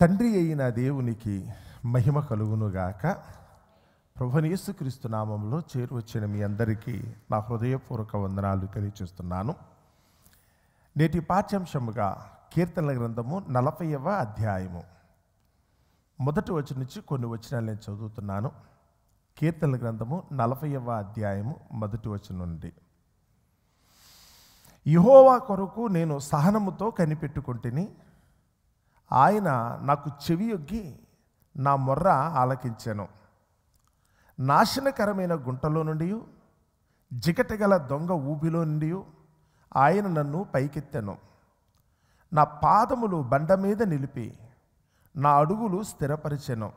తండ్రి అయిన దేవునికి మహిమ కలుగునుగాక. ప్రభువైన యేసుక్రీస్తు నామములో చేరువచ్చిన మీ అందరికీ నా హృదయపూర్వక వందనాలు తెలియజేస్తున్నాను. నేటి పాఠ్యాంశముగా కీర్తనల గ్రంథము 40వ అధ్యాయము మొదటి వచనం నుంచి కొన్ని వచనాలు నేను చదువుతున్నాను. కీర్తనల గ్రంథము 40వ అధ్యాయము మొదటి వచనం నుండి. యెహోవా కొరకు నేను సహనముతో కనిపెట్టుకుంటుని, ఆయన నాకు చెవియొగ్గి నా మొర్ర ఆలకించెను. నాశనకరమైన గుంటలో నుండి, జిగటగల దొంగ ఊబిలో నుండి ఆయన నన్ను పైకెత్తెను. నా పాదములు బండ మీద నిలిపి నా అడుగులు స్థిరపరిచెను.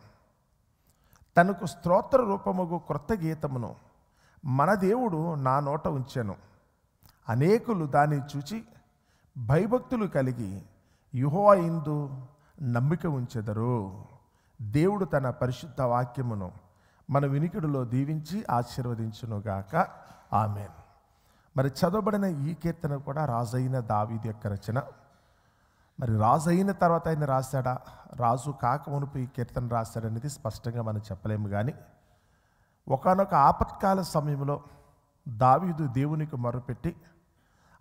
తనకు స్తోత్ర రూపముగు క్రొత్త గీతమును మన దేవుడు నా నోట ఉంచెను. అనేకులు దాన్ని చూచి భయభక్తులు కలిగి యెహోవా యందు నమ్మిక ఉంచెదరు. దేవుడు తన పరిశుద్ధ వాక్యమును మన వినికిడిలో దీవించి ఆశీర్వదించునుగాక. ఆమేన్. మరి చదవబడిన ఈ కీర్తన కూడా రాజైన దావీదు యొక్క రచన. మరి రాజు అయిన తర్వాత ఆయన రాశాడా, రాజు కాకమునుపు ఈ కీర్తన రాశాడనేది స్పష్టంగా మనం చెప్పలేము. కానీ ఒకానొక ఆపత్కాల సమయంలో దావీదు దేవునికి మొరపెట్టి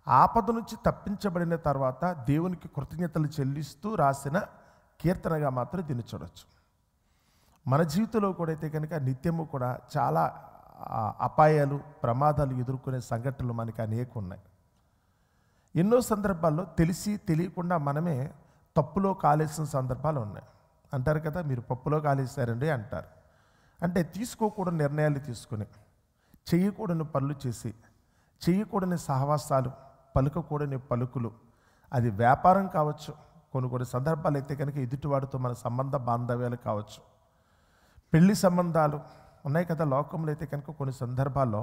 ఆపద నుంచి తప్పించబడిన తర్వాత దేవునికి కృతజ్ఞతలు చెల్లిస్తూ రాసిన కీర్తనగా మాత్రం దీన్ని చూడవచ్చు. మన జీవితంలో కూడా అయితే కనుక నిత్యము కూడా చాలా అపాయాలు, ప్రమాదాలు ఎదుర్కొనే సంఘటనలు మనకి అనేక ఉన్నాయి. ఎన్నో సందర్భాల్లో తెలిసి తెలియకుండా మనమే తప్పులో కాలేసిన సందర్భాలు ఉన్నాయి. అంటారు కదా, మీరు పప్పులో కాలేశారండి అంటారు. అంటే తీసుకోకూడని నిర్ణయాలు తీసుకుని, చేయకూడని పనులు చేసి, చేయకూడని సహవాసాలు, పలుకకూడని పలుకులు, అది వ్యాపారం కావచ్చు, కొన్ని సందర్భాలు అయితే కనుక ఎదుటివాడితో మన సంబంధ బాంధవ్యాలు కావచ్చు, పెళ్లి సంబంధాలు ఉన్నాయి కదా. లోకంలో అయితే కనుక కొన్ని సందర్భాల్లో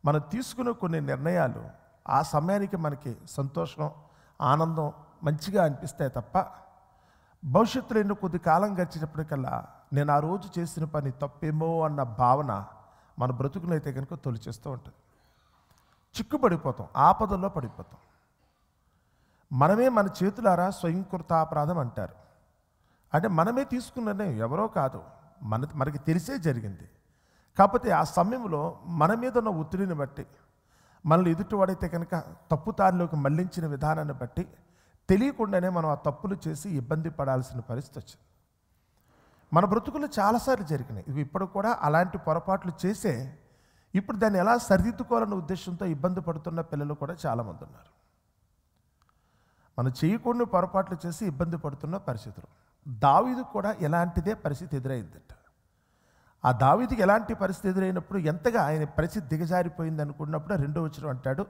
మనం తీసుకునే కొన్ని నిర్ణయాలు ఆ సమయానికి మనకి సంతోషం, ఆనందం, మంచిగా అనిపిస్తాయి తప్ప భవిష్యత్తులో ఎన్నో కొద్ది కాలం గడిచేటప్పటికల్లా నేను ఆ రోజు చేసిన పని తప్పేమో అన్న భావన మన బ్రతుకులో అయితే కనుక తొలిచేస్తూ ఉంటుంది. చిక్కుపడిపోతాం, ఆపదల్లో పడిపోతాం. మనమే మన చేతులారా స్వయంకృతాపరాధం అంటారు. అంటే మనమే తీసుకున్ననే, ఎవరో కాదు, మనకి తెలిసే జరిగింది. కాకపోతే ఆ సమయంలో మన మీద ఉన్న ఒత్తిడిని బట్టి, మనల్ని ఎదుటివాడైతే కనుక తప్పుదారిలోకి మళ్లించిన విధానాన్ని బట్టి తెలియకుండానే మనం ఆ తప్పులు చేసి ఇబ్బంది పడాల్సిన పరిస్థితి వచ్చింది. మన బ్రతుకులు చాలాసార్లు జరిగినాయి. ఇవి ఇప్పుడు కూడా అలాంటి పొరపాట్లు చేసే ఇప్పుడు దాన్ని ఎలా సరిదిద్దుకోవాలన్న ఉద్దేశంతో ఇబ్బంది పడుతున్న పిల్లలు కూడా చాలామంది ఉన్నారు. మనం చేయకూడని పొరపాట్లు చేసి ఇబ్బంది పడుతున్న పరిస్థితులు. దావీదు కూడా ఎలాంటిదే పరిస్థితి ఎదురైందట. ఆ దావీదుకి ఎలాంటి పరిస్థితి ఎదురైనప్పుడు ఎంతగా ఆయన పరిస్థితి దిగజారిపోయింది అనుకున్నప్పుడు 2వ వచనం అంటాడు,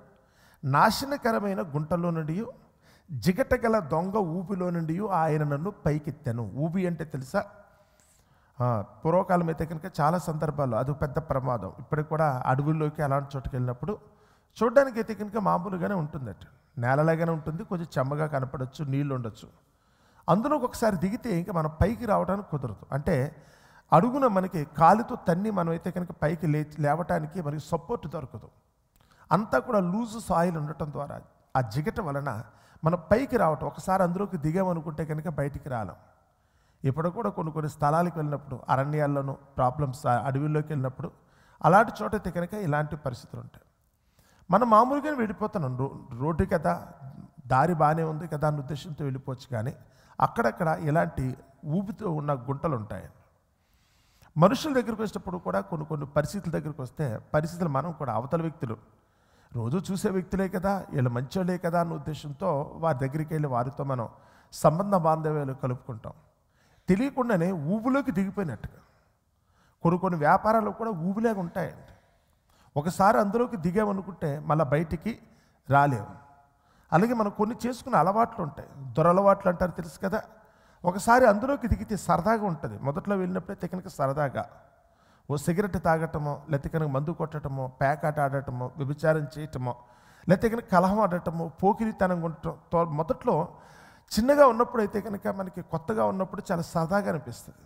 నాశనకరమైన గుంటలో నుండి, జిగటగల దొంగ ఊబిలో నుండి ఆయన నన్ను పైకెత్తాను. ఊబి అంటే తెలుసా? పూర్వకాలం అయితే కనుక చాలా సందర్భాల్లో అది పెద్ద ప్రమాదం. ఇప్పటికి కూడా అడవుల్లోకి అలాంటి చోటుకి వెళ్ళినప్పుడు చూడడానికి అయితే కనుక మామూలుగానే ఉంటుందట, నేలలాగానే ఉంటుంది, కొంచెం చెమ్మగా కనపడవచ్చు, నీళ్ళు ఉండొచ్చు. అందులో ఒకసారి దిగితే ఇంకా మనం పైకి రావడానికి కుదరదు. అంటే అడుగున మనకి కాలుతో తన్ని మనం అయితే కనుక పైకి లేవటానికి మనకి సపోర్ట్ దొరకదు. అంతా కూడా లూజు సాయిల్ ఉండటం ద్వారా ఆ జిగట వలన మనం పైకి రావటం, ఒకసారి అందులోకి దిగామనుకుంటే కనుక బయటికి రాలేం. ఇప్పుడు కూడా కొన్ని స్థలాలకు వెళ్ళినప్పుడు, అరణ్యాల్లోనూ ప్రాబ్లమ్స్, అడవిలోకి వెళ్ళినప్పుడు అలాంటి చోట అయితే కనుక ఇలాంటి పరిస్థితులు ఉంటాయి. మనం మామూలుగానే వెళ్ళిపోతున్నాం, రోడ్డు కదా, దారి బాగానే ఉంది కదా అన్న ఉద్దేశంతో వెళ్ళిపోవచ్చు. కానీ అక్కడక్కడ ఇలాంటి ఊపితో ఉన్న గుంటలు ఉంటాయి. మనుషుల దగ్గరికి వచ్చేటప్పుడు కూడా కొన్ని పరిస్థితుల దగ్గరికి వస్తే పరిస్థితులు మనం కూడా అవతల వ్యక్తులు రోజు చూసే వ్యక్తులే కదా, వీళ్ళు మంచోళ్ళే కదా అన్న ఉద్దేశంతో వారి దగ్గరికి వెళ్ళి వారితో మనం సంబంధ బాంధవ్యాలు కలుపుకుంటాం. తెలియకుండానే ఊబిలోకి దిగిపోయినట్టుగా కొన్ని వ్యాపారాలు కూడా ఊబిలాగా ఉంటాయండి. ఒకసారి అందులోకి దిగామనుకుంటే మళ్ళీ బయటికి రాలేము. అలాగే మనం కొన్ని చేసుకునే అలవాట్లు ఉంటాయి, దురలవాట్లు అంటారు, తెలుసు కదా. ఒకసారి అందులోకి దిగితే సరదాగా ఉంటుంది. మొదట్లో వెళ్ళినప్పుడైతే కనుక సరదాగా ఓ సిగరెట్ తాగటమో, లేకపోతే కనుక మందు కొట్టడమో, పేకాట ఆడటమో, వ్యభిచారం చేయటమో, లేకపోతే కనుక కలహం ఆడటమో, పోకిరితనం ఉండటం మొదట్లో చిన్నగా ఉన్నప్పుడు అయితే కనుక మనకి కొత్తగా ఉన్నప్పుడు చాలా సరదాగా అనిపిస్తుంది.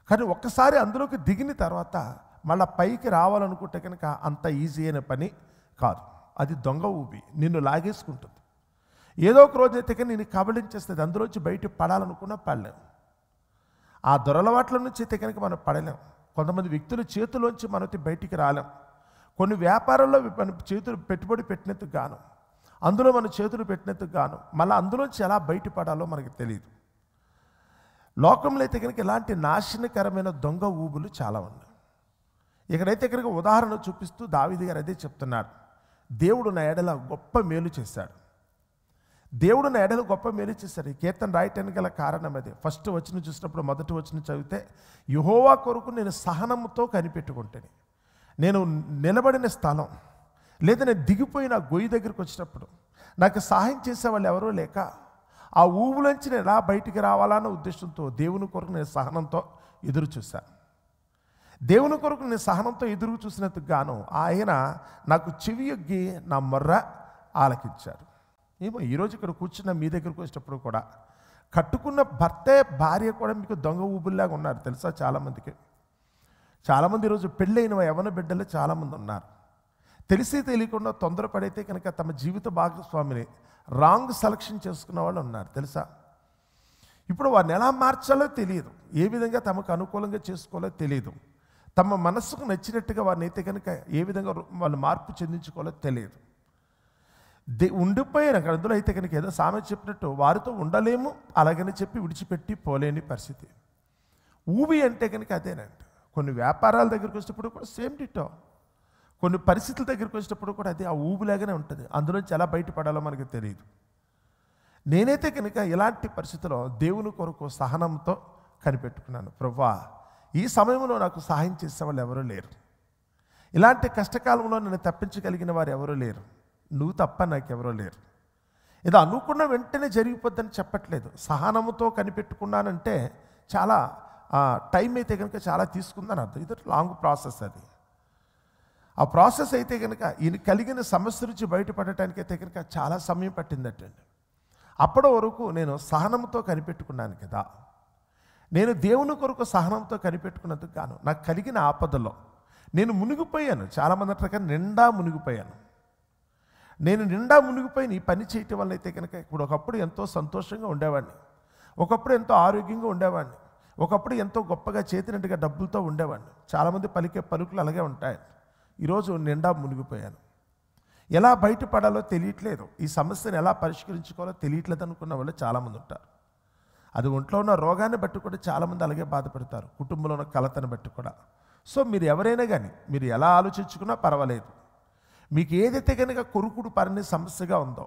కానీ ఒక్కసారి అందులోకి దిగిన తర్వాత మళ్ళీ పైకి రావాలనుకుంటే కనుక అంత ఈజీ అయిన పని కాదు. అది దొంగ ఊబి, నిన్ను లాగేసుకుంటుంది. ఏదో ఒక రోజు అయితే కానీ నేను కబళించేస్తుంది, అందులోంచి బయట పడాలనుకున్నా పడలేవు. ఆ దురలవాట్ల నుంచి అయితే కనుక మనం పడలేం. కొంతమంది వ్యక్తుల చేతిలోంచి మనకి బయటికి రాలేం. కొన్ని వ్యాపారాల్లో మన చేతులు పెట్టుబడి పెట్టినందుకు గాను, అందులో మన చేతులు పెట్టినందుకు గాను మళ్ళీ అందులోంచి ఎలా బయటపడాలో మనకి తెలియదు. లోకంలో అయితే కనుక ఇలాంటి నాశనకరమైన దొంగ ఊబులు చాలా ఉన్నాయి. ఇక్కడైతే కనుక ఉదాహరణ చూపిస్తూ దావీదు గారు అదే చెప్తున్నాడు. దేవుడు నా ఎడల గొప్ప మేలు చేశాడు. దేవుడు నా ఎడల గొప్ప మేలు చేశాడు. ఈ కీర్తన రాయటానికి గల కారణం అదే. ఫస్ట్ వచనం చూసినప్పుడు మొదటి వచనం చదివితే, యెహోవా కొరకు నేను సహనంతో కనిపెట్టుకుంటాను. నేను నిలబడిన స్థలం లేదా నేను దిగిపోయిన గొయ్యి దగ్గరికి వచ్చినప్పుడు నాకు సహాయం చేసే వాళ్ళు ఎవరూ లేక ఆ ఊబులోంచి నేను ఎలా బయటికి రావాలన్న ఉద్దేశంతో దేవుని కొరకు నేను సహనంతో ఎదురు చూశాను. దేవుని కొరకు నేను సహనంతో ఎదురు చూసినందుకు గాను ఆయన నాకు చెవి యొగ్గి నా మొర్ర ఆలకించాడు. ఏమో ఈరోజు ఇక్కడ కూర్చున్న మీ దగ్గరకు వచ్చేటప్పుడు కూడా కట్టుకున్న భర్తే భార్య కూడా మీకు దొంగ ఊబుల్లాగా ఉన్నారు తెలుసా? చాలామందికి. చాలామంది ఈరోజు పెళ్ళైన యవ్వన బిడ్డలు చాలామంది ఉన్నారు. తెలిసి తెలియకుండా తొందరపడైతే కనుక తమ జీవిత భాగస్వామిని రాంగ్ సెలక్షన్ చేసుకున్న వాళ్ళు ఉన్నారు తెలుసా? ఇప్పుడు వారిని ఎలా మార్చాలో తెలియదు, ఏ విధంగా తమకు అనుకూలంగా చేసుకోవాలో తెలియదు, తమ మనస్సుకు నచ్చినట్టుగా వారిని అయితే కనుక ఏ విధంగా వాళ్ళు మార్పు చెందించుకోవాలో తెలియదు. ఉండిపోయారు అక్కడ. అందులో అయితే కనుక ఏదో సామెత చెప్పినట్టు వారితో ఉండలేము అలాగని చెప్పి విడిచిపెట్టి పోలేని పరిస్థితి. ఊబి అంటే కనుక అదేనండి. కొన్ని వ్యాపారాల దగ్గరికి వచ్చినప్పుడు కూడా సేమ్ డిటో, కొన్ని పరిస్థితుల దగ్గరికి వచ్చినప్పుడు కూడా అదే ఆ ఊబిలాగానే ఉంటుంది. అందులోంచి ఎలా బయటపడాలో మనకు తెలియదు. నేనైతే కనుక ఇలాంటి పరిస్థితుల్లో దేవుని కొరకు సహనంతో కనిపెట్టుకున్నాను. ప్రభువా, ఈ సమయంలో నాకు సహాయం చేసే వాళ్ళు ఎవరూ లేరు, ఇలాంటి కష్టకాలంలో నన్ను తప్పించగలిగిన వారు ఎవరూ లేరు, నువ్వు తప్ప నాకెవరో లేరు. ఇది అనుకున్న వెంటనే జరిగిపోద్దని చెప్పట్లేదు. సహనంతో కనిపెట్టుకున్నానంటే చాలా టైం అయితే కనుక చాలా తీసుకుందని అర్థం. ఇది లాంగ్ ప్రాసెస్. అది ఆ ప్రాసెస్ అయితే కనుక ఈయన కలిగిన సమస్య నుంచి బయటపడటానికి అయితే కనుక చాలా సమయం పట్టిందటండి. అప్పటి వరకు నేను సహనంతో కనిపెట్టుకున్నాను కదా. నేను దేవుని కొరకు సహనంతో కనిపెట్టుకున్నందుకు గాను నాకు కలిగిన ఆపదలో నేను మునిగిపోయాను. చాలామంది అంటారు నిండా మునిగిపోయాను. నేను నిండా మునిగిపోయి ఈ పని చేయటం వల్ల అయితే కనుక ఇప్పుడు ఒకప్పుడు ఎంతో సంతోషంగా ఉండేవాడిని, ఒకప్పుడు ఎంతో ఆరోగ్యంగా ఉండేవాడిని, ఒకప్పుడు ఎంతో గొప్పగా చేతినట్టుగా డబ్బులతో ఉండేవాడిని. చాలామంది పలికే పలుకులు అలాగే ఉంటాయి. ఈరోజు నిండా మునిగిపోయాను. ఎలా బయటపడాలో తెలియట్లేదు, ఈ సమస్యను ఎలా పరిష్కరించుకోవాలో తెలియట్లేదు అనుకున్న వాళ్ళు చాలామంది ఉంటారు. అది ఒంట్లో ఉన్న రోగాన్ని బట్టి కూడా చాలామంది అలాగే బాధపడతారు, కుటుంబంలో ఉన్న కలతను బట్టి కూడా. సో మీరు ఎవరైనా కానీ మీరు ఎలా ఆలోచించుకున్నా పర్వాలేదు. మీకు ఏదైతే కనుక కొరుకుడు పరని సమస్యగా ఉందో,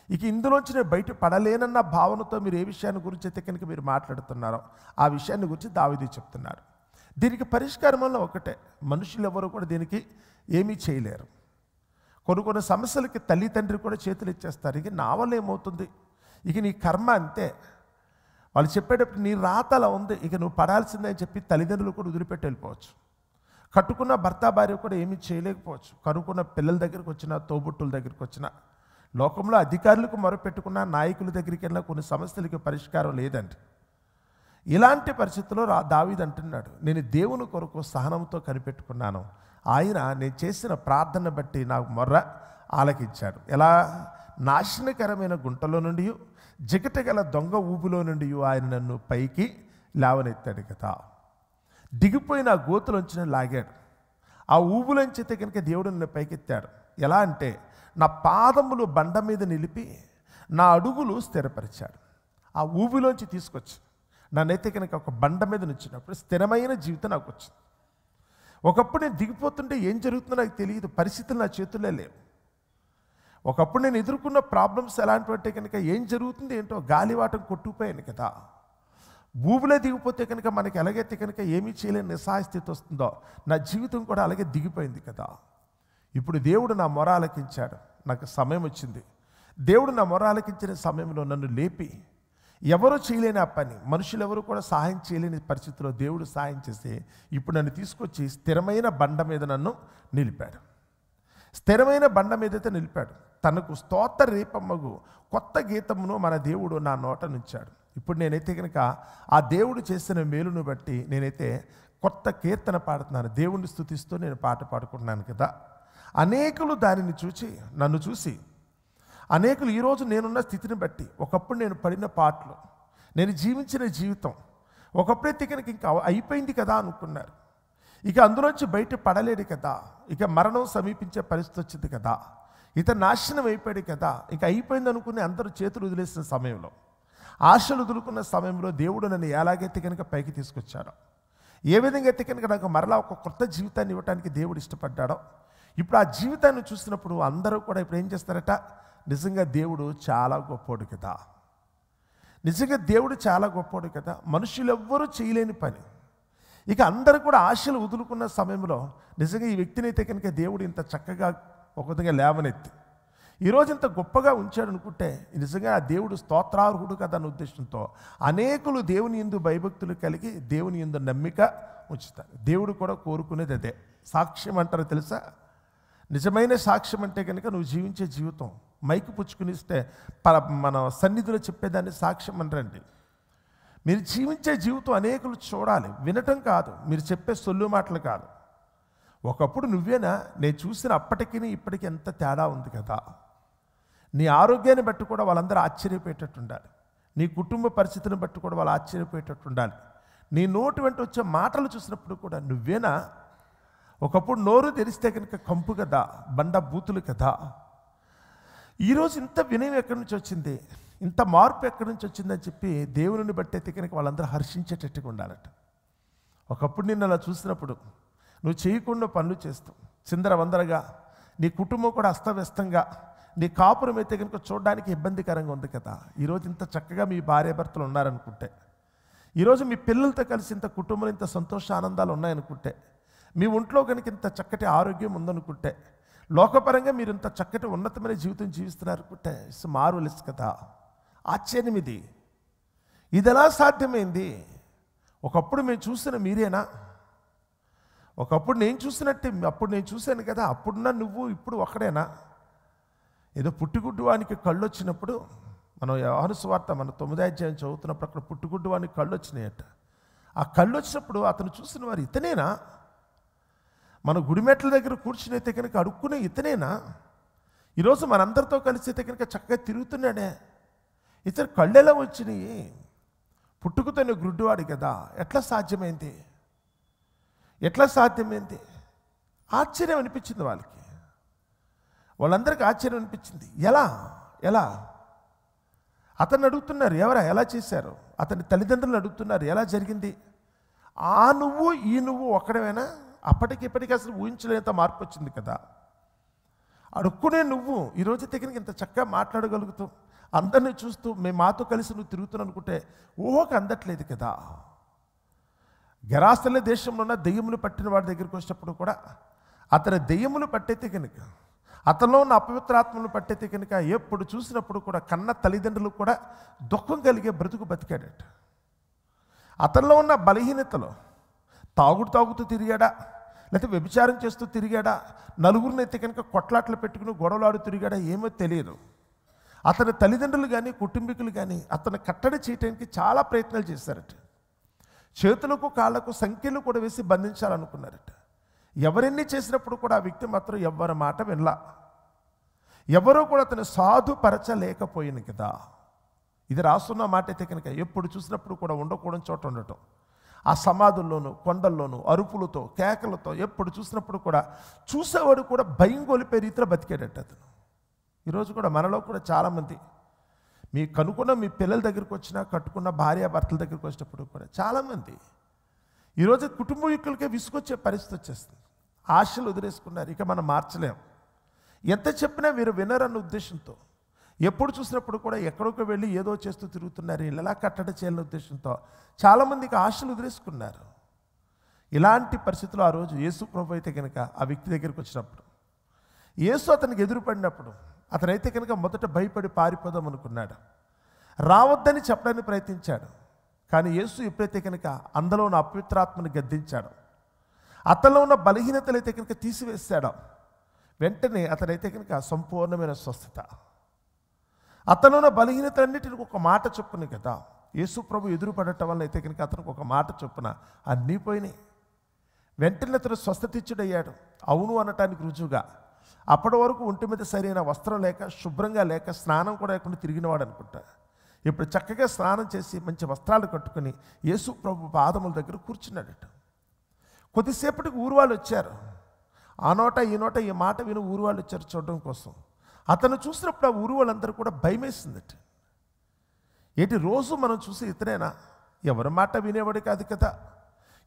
ఇక ఇందులోంచి నేను బయట పడలేనన్న భావనతో మీరు ఏ విషయాన్ని గురించి అయితే కనుక మీరు మాట్లాడుతున్నారో ఆ విషయాన్ని గురించి దావీదు చెప్తున్నారు. దీనికి పరిష్కారం వల్ల ఒకటే, మనుషులు ఎవరు కూడా దీనికి ఏమీ చేయలేరు. కొన్ని సమస్యలకి తల్లి తండ్రి కూడా చేతులు ఇచ్చేస్తారు. ఇక నా వల్ల ఏమవుతుంది, ఇక నీ కర్మ అంతే, వాళ్ళు చెప్పేటప్పుడు నీ రాత అలా ఉంది, ఇక నువ్వు పడాల్సిందే అని చెప్పి తల్లిదండ్రులు కూడా వదిలిపెట్టి వెళ్ళిపోవచ్చు. కట్టుకున్న భర్త భార్య కూడా ఏమీ చేయలేకపోవచ్చు. కనుక్కున్న పిల్లల దగ్గరికి వచ్చినా, తోబుట్టుల దగ్గరికి వచ్చినా, లోకంలో అధికారులకు మొరపెట్టుకున్న నాయకుల దగ్గరికి వెళ్ళినా కొన్ని సమస్యలకి పరిష్కారం లేదండి. ఇలాంటి పరిస్థితుల్లో దావీదు అంటున్నాడు, నేను దేవుని కొరకు సహనంతో కనిపెట్టుకున్నాను, ఆయన నేను చేసిన ప్రార్థన బట్టి నాకు మొర్ర ఆలకించాడు. ఎలా? నాశనకరమైన గుంటలో నుండి, జిగటగల దొంగ ఊబిలో నుండి ఆయన నన్ను పైకి లేవనెత్తాడు కదా. దిగిపోయిన ఆ గోతులోంచి లాగాడు. ఆ ఊబులోంచి కనుక దేవుడు నన్ను పైకెత్తాడు. ఎలా అంటే నా పాదములు బండ మీద నిలిపి నా అడుగులు స్థిరపరిచాడు. ఆ ఊబిలోంచి తీసుకొచ్చి నన్నైతే కనుక ఒక బండ మీద నుంచినప్పుడు స్థిరమైన జీవితం నాకు వచ్చింది. ఒకప్పుడు నేను దిగిపోతుంటే ఏం జరుగుతుందో నాకు తెలియదు, పరిస్థితులు నా చేతుల్లో లేవు. ఒకప్పుడు నేను ఎదుర్కొన్న ప్రాబ్లమ్స్ ఎలాంటివంటే కనుక ఏం జరుగుతుంది ఏంటో గాలివాటం కొట్టుకుపోయాను కదా. ఊబిలో దిగిపోతే కనుక మనకి ఎలాగైతే కనుక ఏమీ చేయలేని నిస్సహాయ స్థితి వస్తుందో నా జీవితం కూడా అలాగే దిగిపోయింది కదా. ఇప్పుడు దేవుడు నా మొర ఆలకించాడు, నాకు సమయం వచ్చింది. దేవుడు నా మొర ఆలకించిన సమయంలో నన్ను లేపి, ఎవరూ చేయలేని ఆ పని, మనుషులు ఎవరు కూడా సహాయం చేయలేని పరిస్థితిలో దేవుడు సహాయం చేసి ఇప్పుడు నన్ను తీసుకొచ్చి స్థిరమైన బండ మీద నన్ను నిలిపాడు. స్థిరమైన బండ మీదైతే నిలిపాడు. తనకు స్తోత్ర రేపమ్మగు కొత్త గీతమును మన దేవుడు నా నోట నుంచాడు. ఇప్పుడు నేనైతే కనుక ఆ దేవుడు చేసిన మేలును బట్టి నేనైతే కొత్త కీర్తన పాడుతున్నాను, దేవుణ్ణి స్తుతిస్తూ నేను పాట పాడుకుంటున్నాను కదా. అనేకులు దానిని చూసి నన్ను చూసి, అనేకులు ఈరోజు నేనున్న స్థితిని బట్టి, ఒకప్పుడు నేను పడిన పాటలు, నేను జీవించిన జీవితం, ఒకప్పుడైతే కనుక ఇంకా అయిపోయింది కదా అనుకున్నారు. ఇక అందులోంచి బయట పడలేడు కదా, ఇక మరణం సమీపించే పరిస్థితి వచ్చింది కదా, ఇతను నాశనం అయిపోయాడు కదా, ఇక అయిపోయింది అనుకుని అందరూ చేతులు వదిలేసిన సమయంలో, ఆశలు వదులుకున్న సమయంలో దేవుడు నన్ను ఎలాగైతే కనుక పైకి తీసుకొచ్చాడో, ఏ విధంగా అయితే కనుక నాకు మరలా ఒక కొత్త జీవితాన్ని ఇవ్వడానికి దేవుడు ఇష్టపడ్డాడో, ఇప్పుడు ఆ జీవితాన్ని చూసినప్పుడు అందరూ కూడా ఇప్పుడు ఏం చేస్తారట, నిజంగా దేవుడు చాలా గొప్పోడు కదా, నిజంగా దేవుడు చాలా గొప్పోడు కదా, మనుషులు ఎవ్వరూ చేయలేని పని. ఇక అందరూ కూడా ఆశలు వదులుకున్న సమయంలో నిజంగా ఈ వ్యక్తిని అయితే కనుక దేవుడు ఇంత చక్కగా ఒక విధంగా లేవనెత్తి ఈరోజు ఇంత గొప్పగా ఉంచాడు అనుకుంటే నిజంగా ఆ దేవుడు స్తోత్రార్హుడు కదా అన్న ఉద్దేశంతో అనేకులు దేవుని యందు భయభక్తులు కలిగి దేవుని యందు నమ్మిక ఉంచుతారు. దేవుడు కూడా కోరుకునేది అదే. సాక్ష్యం అంటారు తెలుసా? నిజమైన సాక్ష్యం అంటే కనుక నువ్వు జీవించే జీవితం మైకు పుచ్చుకునిస్తే మన సన్నిధిలో చెప్పేదాన్ని సాక్ష్యం అంటారండి. మీరు జీవించే జీవితం అనేకులు చూడాలి, వినటం కాదు, మీరు చెప్పే సొల్లు మాటలు కాదు. ఒకప్పుడు నువ్వేనా, నేను చూసిన అప్పటికి ఇప్పటికీ ఎంత తేడా ఉంది కదా. నీ ఆరోగ్యాన్ని బట్టి కూడా వాళ్ళందరూ ఆశ్చర్యపోయేటట్టు ఉండాలి, నీ కుటుంబ పరిస్థితిని బట్టి కూడా వాళ్ళు ఆశ్చర్యపోయేటట్టు ఉండాలి. నీ నోటి వెంట వచ్చే మాటలు చూసినప్పుడు కూడా నువ్వేనా, ఒకప్పుడు నోరు తెరిస్తే కనుక కంపు కదా, బండ బూతులు కదా. ఈరోజు ఇంత వినయం ఎక్కడి నుంచి వచ్చింది, ఇంత మార్పు ఎక్కడి నుంచి వచ్చిందని చెప్పి దేవుని బట్టి అయితే కనుక వాళ్ళందరూ హర్షించేటట్టుగా ఉండాలట. ఒకప్పుడు నిన్ను అలా చూసినప్పుడు నువ్వు చేయకుండా పనులు చేస్తావు, చిందరవందరగా, నీ కుటుంబం కూడా అస్తవ్యస్తంగా, నీ కాపురం అయితే కనుక చూడడానికి ఇబ్బందికరంగా ఉంది కదా. ఈరోజు ఇంత చక్కగా మీ భార్యాభర్తలు ఉన్నారనుకుంటే, ఈరోజు మీ పిల్లలతో కలిసి ఇంత కుటుంబంలో ఇంత సంతోష ఆనందాలు ఉన్నాయనుకుంటే, మీ ఒంట్లో కనుక ఇంత చక్కటి ఆరోగ్యం ఉందనుకుంటే, లోకపరంగా మీరు ఇంత చక్కటి ఉన్నతమైన జీవితం జీవిస్తున్నారనుకుంటే ఇట్స్ మార్వెలస్ కదా. ఆశ్చర్యం ఇది. ఇది ఎలా సాధ్యమైంది? ఒకప్పుడు మేము చూసిన మీరేనా? ఒకప్పుడు నేను చూసినట్టే, అప్పుడు నేను చూశాను కదా, అప్పుడున్న నువ్వు ఇప్పుడు ఒక్కడేనా? ఏదో పుట్టుగుడ్డు వానికి కళ్ళు వచ్చినప్పుడు, మనం యోహాను సువార్త మన 9వ అధ్యాయం చదువుతున్నప్పుడు అక్కడ పుట్టుగుడ్డు వానికి కళ్ళు వచ్చినాయట. ఆ కళ్ళు వచ్చినప్పుడు అతను చూసిన వారు ఇతనేనా? మన గుడిమెట్ల దగ్గర కూర్చుని అయితే కనుక అడుక్కునే ఇతనేనా? ఈరోజు మనందరితో కలిసి అయితే కనుక చక్కగా తిరుగుతున్నాడే, ఇతను కళ్ళు ఎలా వచ్చినాయి? పుట్టుకతోనే గుడ్డువాడు కదా, ఎట్లా సాధ్యమైంది? ఎట్లా సాధ్యమైంది? ఆశ్చర్యం అనిపించింది వాళ్ళందరికీ ఆశ్చర్యం అనిపించింది. ఎలా ఎలా అతన్ని అడుగుతున్నారు, ఎవరా ఎలా చేశారు? అతని తల్లిదండ్రులను అడుగుతున్నారు, ఎలా జరిగింది? ఆ నువ్వు ఈ నువ్వు ఒక్కడమేనా? అప్పటికి ఇప్పటికీ అసలు ఊహించలేనంత మార్పు వచ్చింది కదా. అడుక్కునే నువ్వు ఈరోజు దగ్గరికి ఇంత చక్కగా మాట్లాడగలుగుతూ అందరినీ చూస్తూ మేము మాతో కలిసి నువ్వు తిరుగుతున్నావు అనుకుంటే ఊహకు అందట్లేదు కదా. గెరాస్తలే దేశంలో ఉన్న దెయ్యములు పట్టిన వాడి దగ్గరికి వచ్చినప్పుడు కూడా అతని దెయ్యములు పట్టయితే కనుక, అతనిలో ఉన్న అపవిత్రాత్మలు పట్టయితే కనుక ఎప్పుడు చూసినప్పుడు కూడా కన్న తల్లిదండ్రులు కూడా దుఃఖం కలిగే బ్రతుకు బతికాడట. అతనిలో ఉన్న బలహీనతలో తాగుతూ తిరిగాడా, లేకపోతే వ్యభిచారం చేస్తూ తిరిగాడా, నలుగురిని అయితే కనుక కొట్లాట్లు పెట్టుకుని గొడవలాడు తిరిగాడా ఏమో తెలియదు. అతని తల్లిదండ్రులు కానీ కుటుంబీకులు కానీ అతను కట్టడి చేయడానికి చాలా ప్రయత్నాలు చేశారట. చేతులకు కాళ్లకు సంఖ్యలు కూడా వేసి బంధించాలనుకున్నారట. ఎవరెన్ని చేసినప్పుడు కూడా ఆ వ్యక్తి మాత్రం ఎవరి మాట వినలా. ఎవరో కూడా అతను సాధుపరచలేకపోయింది కదా. ఇది రాస్తున్న మాట అయితే కనుక ఎప్పుడు చూసినప్పుడు కూడా ఉండకూడని చోట ఉండటం, ఆ సమాధుల్లోనూ కొండల్లోనూ అరుపులతో కేకలతో ఎప్పుడు చూసినప్పుడు కూడా చూసేవాడు కూడా భయం కొలిపే రీతిలో బతికాడట అతను. ఈరోజు కూడా మనలో కూడా చాలామంది మీ కనుక్కున్న మీ పిల్లల దగ్గరికి వచ్చినా, కట్టుకున్న భార్యాభర్తల దగ్గరికి వచ్చినప్పుడు కూడా చాలామంది ఈరోజు కుటుంబీకులకే విసుగొచ్చే పరిస్థితి వచ్చేస్తుంది. ఆశలు వదిలేసుకున్నారు, ఇక మనం మార్చలేం. ఎంత చెప్పినా వీరు వినరన్న ఉద్దేశంతో ఎప్పుడు చూసినప్పుడు కూడా ఎక్కడికో వెళ్ళి ఏదో చేస్తూ తిరుగుతున్నారు, ఇలా కట్టడి చేయాలనే ఉద్దేశంతో చాలామందికి ఆశలు వదిలేసుకున్నారు. ఇలాంటి పరిస్థితుల్లో ఆ రోజు యేసు ప్రభు అయితే కనుక ఆ వ్యక్తి దగ్గరికి వచ్చినప్పుడు, యేసు అతనికి ఎదురుపడినప్పుడు అతనైతే కనుక మొదట భయపడి పారిపోదాం అనుకున్నాడు, రావద్దని చెప్పడానికి ప్రయత్నించాడు. కానీ యేసు ఎప్పుడైతే కనుక అందులో ఉన్న అపవిత్రాత్మని గద్దించాడు, అతనిలో ఉన్న బలహీనతలు అయితే కనుక తీసివేశాడో, వెంటనే అతనైతే కనుక సంపూర్ణమైన స్వస్థత. అతను ఉన్న బలహీనతలన్నిటిని ఒక మాట చొప్పున కదా యేసు ప్రభు ఎదురుపడటం వల్ల అయితే కనుక అతనికి ఒక మాట చొప్పున అన్నీ పోయినాయి. వెంటనే అతను స్వస్థతిచ్చుడయ్యాడు. అవును అనటానికి రుజువుగా అప్పటి వరకు ఒంటి మీద సరైన వస్త్రం లేక, శుభ్రంగా లేక, స్నానం కూడా లేకుండా తిరిగినవాడు అనుకుంటా. ఇప్పుడు చక్కగా స్నానం చేసి మంచి వస్త్రాలు కట్టుకుని యేసు ప్రభు పాదముల దగ్గర కూర్చున్నాడట. కొద్దిసేపటికి ఊరు వాళ్ళు వచ్చారు. ఆ నోట ఈ నోట ఈ మాట విని ఊరు వాళ్ళు వచ్చారు చూడడం కోసం. అతను చూసినప్పుడు ఆ ఊరు వాళ్ళందరూ కూడా భయమేసిందట. ఏంటి రోజు మనం చూసి ఇతనేనా? ఎవరి మాట వినేవాడు కాదు కదా,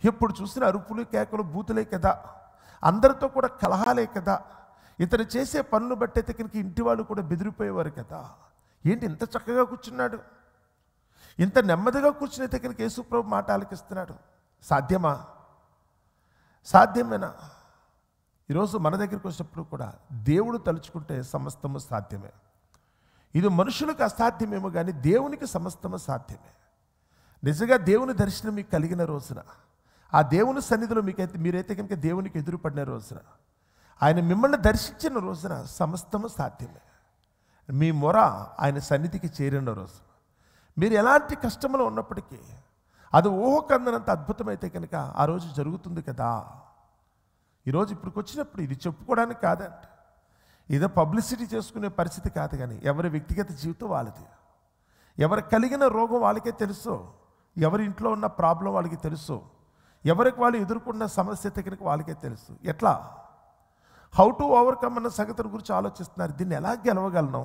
ఎప్పుడు చూసిన అరుపులు కేకలు బూతులే కదా, అందరితో కూడా కలహాలే కదా, ఇతను చేసే పనులు బట్టే దగ్గరికి ఇంటి వాళ్ళు కూడా బెదిరిపోయేవారు కదా. ఏంటి ఇంత చక్కగా కూర్చున్నాడు, ఇంత నెమ్మదిగా కూర్చునే దగ్గరికి యేసుప్రభు మాట ఆలకిస్తున్నాడు? సాధ్యమా? సాధ్యమేనా? ఈరోజు మన దగ్గరికి వచ్చినప్పుడు కూడా దేవుడు తలుచుకుంటే సమస్తము సాధ్యమే. ఇది మనుషులకు అసాధ్యమేమో కానీ దేవునికి సమస్తము సాధ్యమే. నిజంగా దేవుని దర్శనం మీకు కలిగిన రోజున, ఆ దేవుని సన్నిధిలో మీరైతే కనుక దేవునికి ఎదురుపడిన రోజున, ఆయన మిమ్మల్ని దర్శించిన రోజున సమస్తము సాధ్యమే. మీ మొర ఆయన సన్నిధికి చేరిన రోజు, మీరు ఎలాంటి కష్టంలో ఉన్నప్పటికీ అది ఊహకందనంత అద్భుతమైతే కనుక ఆ రోజు జరుగుతుంది కదా. ఈరోజు ఇప్పటికి వచ్చినప్పుడు ఇది చెప్పుకోవడానికి కాదంట, ఏదో పబ్లిసిటీ చేసుకునే పరిస్థితి కాదు, కానీ ఎవరి వ్యక్తిగత జీవితం వాళ్ళది. ఎవరు కలిగిన రోగం వాళ్ళకే తెలుసు, ఎవరి ఇంట్లో ఉన్న ప్రాబ్లం వాళ్ళకి తెలుసు, ఎవరికి వాళ్ళు ఎదుర్కొన్న సమస్య దగ్గరికి వాళ్ళకే తెలుసు. ఎట్లా హౌ టు ఓవర్కమ్ అన్న సంగతి గురించి ఆలోచిస్తున్నారు. దీన్ని ఎలా గెలవగలను,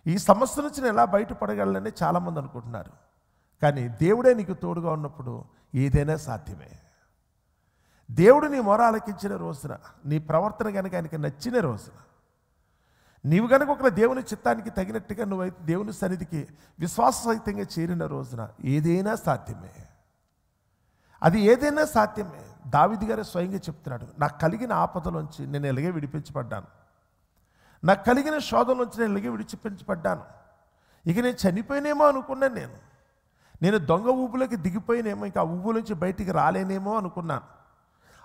ఈ సమస్య నుంచి నేను ఎలా బయటపడగలనని చాలామంది అనుకుంటున్నారు. కానీ దేవుడే నీకు తోడుగా ఉన్నప్పుడు ఏదైనా సాధ్యమే. దేవుడు నీ మొర ఆలకించిన రోజున, నీ ప్రవర్తన కనుక ఆయనకి నచ్చిన రోజున, నీవు కనుక ఒక దేవుని చిత్తానికి తగినట్టుగా నువ్వైతే దేవుని సన్నిధికి విశ్వాససహితంగా చేరిన రోజున ఏదైనా సాధ్యమే. అది ఏదైనా సాధ్యమే. దావీదు గారు స్వయంగా చెప్తున్నాడు, నాకు కలిగిన ఆపదలోంచి నేను ఎలాగే విడిపించబడ్డాను, నాకు కలిగిన శోధనలోంచి నేను ఎలాగే విడిపించబడ్డాను. ఇక నేను చనిపోయినేమో అనుకున్నాను, నేను దొంగ ఊపులోకి దిగిపోయినేమో, ఇంకా ఆ ఊపులోంచి బయటికి రాలేనేమో అనుకున్నాను,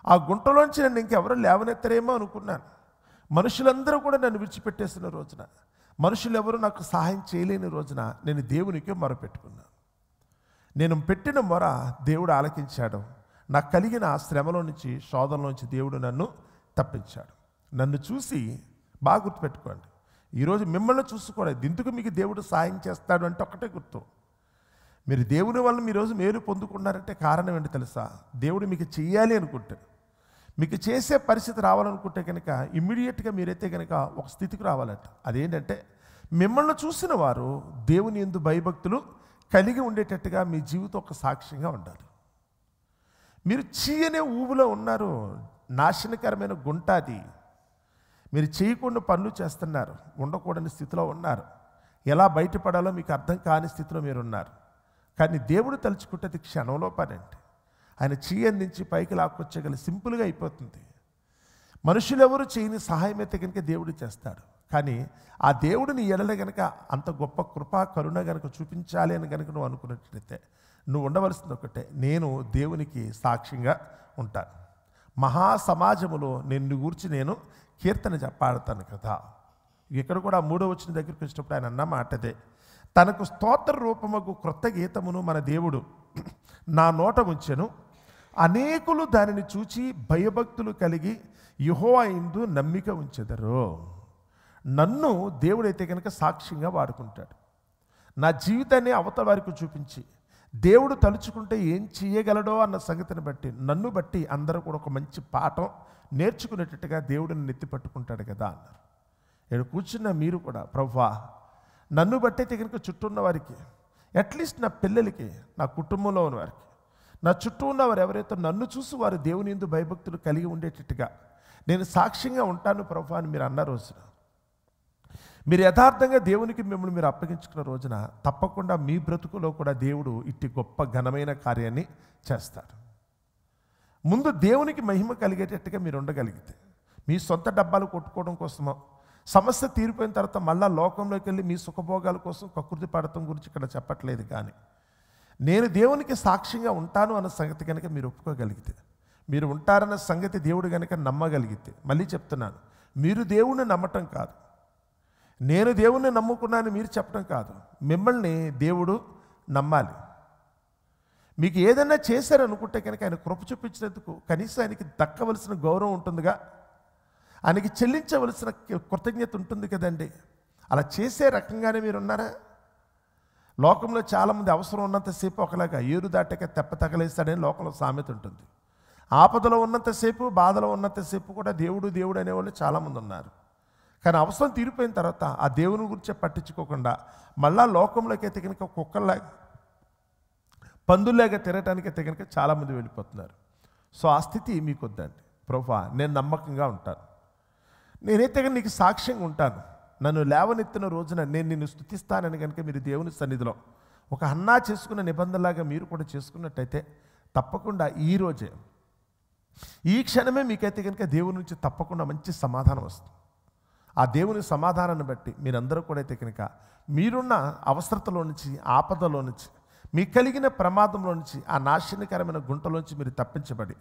ఆ గుంటలోంచి నన్ను ఇంకెవరూ లేవనెత్తరేమో అనుకున్నాను. మనుషులందరూ కూడా నన్ను విడిచిపెట్టేసిన రోజున, మనుషులు ఎవరు నాకు సహాయం చేయలేని రోజున నేను దేవునికి మొరపెట్టుకున్నాను. నేను పెట్టిన మొర దేవుడు ఆలకించాడు. నాకు కలిగిన ఆ శ్రమలో నుంచి, శోధనలో నుంచి దేవుడు నన్ను తప్పించాడు. నన్ను చూసి బాగా గుర్తుపెట్టుకోండి, ఈరోజు మిమ్మల్ని చూసుకోలేదు, ఎందుకు మీకు దేవుడు సహాయం చేస్తాడు అంటే ఒకటే గుర్తు. మీరు దేవుని వల్ల ఈరోజు మేలు పొందుకున్నారంటే కారణం ఏంటి తెలుసా? దేవుడు మీకు చెయ్యాలి అనుకుంటే, మీకు చేసే పరిస్థితి రావాలనుకుంటే కనుక ఇమ్మీడియట్గా మీరైతే కనుక ఒక స్థితికి రావాలట. అదేంటంటే మిమ్మల్ని చూసిన వారు దేవుని యందు భయభక్తులు కలిగి ఉండేటట్టుగా మీ జీవితం ఒక సాక్ష్యంగా ఉండాలి. మీరు చీయనే ఊబులో ఉన్నారు, నాశనకరమైన గుంట అది. మీరు చేయకుండా పనులు చేస్తున్నారు, ఉండకూడని స్థితిలో ఉన్నారు, ఎలా బయటపడాలో మీకు అర్థం కాని స్థితిలో మీరు ఉన్నారు. కానీ దేవుడు తలుచుకుంటే అది క్షణంలో పని అండి. ఆయన చెయ్యి అందించి పైకి లాక్కొచ్చగల సింపుల్గా అయిపోతుంది. మనుషులు ఎవరు చేయని సహాయం అయితే కనుక దేవుడు చేస్తాడు. కానీ ఆ దేవుడిని ఎడల గనక అంత గొప్ప కృపా కరుణ గనక చూపించాలి అని కనుక నువ్వు అనుకున్నట్లయితే నువ్వు ఉండవలసింది ఒకటే, నేను దేవునికి సాక్ష్యంగా ఉంటాను. మహా సమాజములో నిన్ను గూర్చి నేను కీర్తన పాడతాను కదా. ఇక్కడ కూడా 3వ వచనం దగ్గరికి వచ్చినప్పుడు ఆయన అన్న మాట అదే, తనకు స్తోత్ర రూపముకు క్రొత్త గీతమును మన దేవుడు నా నోట ఉంచెను, అనేకులు దానిని చూచి భయభక్తులు కలిగి యెహోవా యందు నమ్మిక ఉంచెదరు. నన్ను దేవుడైతే కనుక సాక్ష్యంగా వాడుకుంటాడు. నా జీవితాన్ని అవతల వారికి చూపించి దేవుడు తలుచుకుంటే ఏం చేయగలడో అన్న సంగతిని బట్టి, నన్ను బట్టి అందరూ కూడా ఒక మంచి పాఠం నేర్చుకునేటట్టుగా దేవుడిని నెత్తి పట్టుకుంటాడు కదా అన్నారు. ఇక్కడ కూర్చున్న మీరు కూడా, ప్రభువా నన్ను బట్టయితే కనుక చుట్టూ ఉన్న వారికి, అట్లీస్ట్ నా పిల్లలకి, నా కుటుంబంలో ఉన్న వారికి, నా చుట్టూ ఉన్నవారు ఎవరైతే నన్ను చూసి వారు దేవుని యందు భయభక్తులు కలిగి ఉండేటట్టుగా నేను సాక్ష్యంగా ఉంటాను ప్రభువా అని మీరు అన్న రోజున, మీరు యథార్థంగా దేవునికి మిమ్మల్ని మీరు అప్పగించుకున్న రోజున తప్పకుండా మీ బ్రతుకులో కూడా దేవుడు ఇట్టి గొప్ప ఘనమైన కార్యాన్ని చేస్తాడు. ముందు దేవునికి మహిమ కలిగేటట్టుగా మీరు ఉండగలిగితే, మీ సొంత డబ్బాలు కొట్టుకోవడం కోసమో, సమస్య తీరిపోయిన తర్వాత మళ్ళా లోకంలోకి వెళ్ళి మీ సుఖభోగాల కోసం కకృతి పడటం గురించి ఇక్కడ చెప్పట్లేదు. కానీ నేను దేవునికి సాక్ష్యంగా ఉంటాను అన్న సంగతి కనుక మీరు ఒప్పుకోగలిగితే, మీరు ఉంటారన్న సంగతి దేవుడు కనుక నమ్మగలిగితే, మళ్ళీ చెప్తున్నాను, మీరు దేవుణ్ణి నమ్మటం కాదు, నేను దేవుణ్ణి నమ్ముకున్నాను మీరు చెప్పడం కాదు, మిమ్మల్ని దేవుడు నమ్మాలి. మీకు ఏదైనా చేశారనుకుంటే కనుక ఆయన కృప చూపించినందుకు కనీసం ఆయనకి దక్కవలసిన గౌరవం ఉంటుందిగా, ఆయనకి చెల్లించవలసిన కృతజ్ఞత ఉంటుంది కదండి. అలా చేసే రకంగానే మీరు ఉన్నారా? లోకంలో చాలామంది అవసరం ఉన్నంతసేపు ఒకలాగా, ఏరు దాటాక తెప్ప తగలేస్తాడని లోకంలో సామెత ఉంటుంది. ఆపదలో ఉన్నంతసేపు, బాధలో ఉన్నంతసేపు కూడా దేవుడు దేవుడు అనేవాళ్ళు చాలామంది ఉన్నారు. కానీ అవసరం తీరిపోయిన తర్వాత ఆ దేవుని గురించి పట్టించుకోకుండా మళ్ళా లోకంలోకి అయితే కనుక కుక్కల్లాగా, పందుల్లాగా తిరగటానికి అయితే కనుక చాలామంది వెళ్ళిపోతున్నారు. సో ఆ స్థితి మీకు వద్దండి. ప్రభువా, నేను నమ్మకంగా ఉంటాను, నేనైతే కనుక నీకు సాక్ష్యంగా ఉంటాను, నన్ను లేవనెత్తిన రోజున నేను నిన్ను స్తుతిస్తానని కనుక మీరు దేవుని సన్నిధిలో ఒక హన్నా చేసుకున్న నిబంధనలాగా మీరు కూడా చేసుకున్నట్టయితే తప్పకుండా ఈ రోజే, ఈ క్షణమే మీకైతే కనుక దేవుని నుంచి తప్పకుండా మంచి సమాధానం వస్తుంది. ఆ దేవుని సమాధానాన్ని బట్టి మీరందరూ కూడా అయితే కనుక మీరున్న అవసరతలో నుంచి, ఆపదలో నుంచి, మీకు కలిగిన ప్రమాదంలో నుంచి, ఆ నాశనకరమైన గుంటలోంచి మీరు తప్పించబడి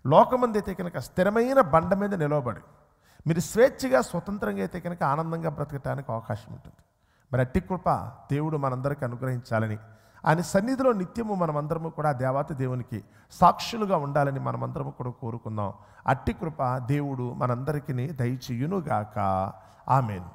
లోకమంది అయితే కనుక స్థిరమైన బండ మీద నిలవబడి మీరు స్వేచ్ఛగా, స్వతంత్రంగా అయితే కనుక ఆనందంగా బ్రతకటానికి అవకాశం ఉంటుంది. మరి అట్టి కృప దేవుడు మనందరికీ అనుగ్రహించాలని, ఆయన సన్నిధిలో నిత్యము మనమందరము కూడా దేవాతి దేవునికి సాక్షులుగా ఉండాలని మనమందరము కూడా కోరుకుందాం. అట్టి కృప దేవుడు మనందరికీ దయచేయునుగాక. ఆమేన్.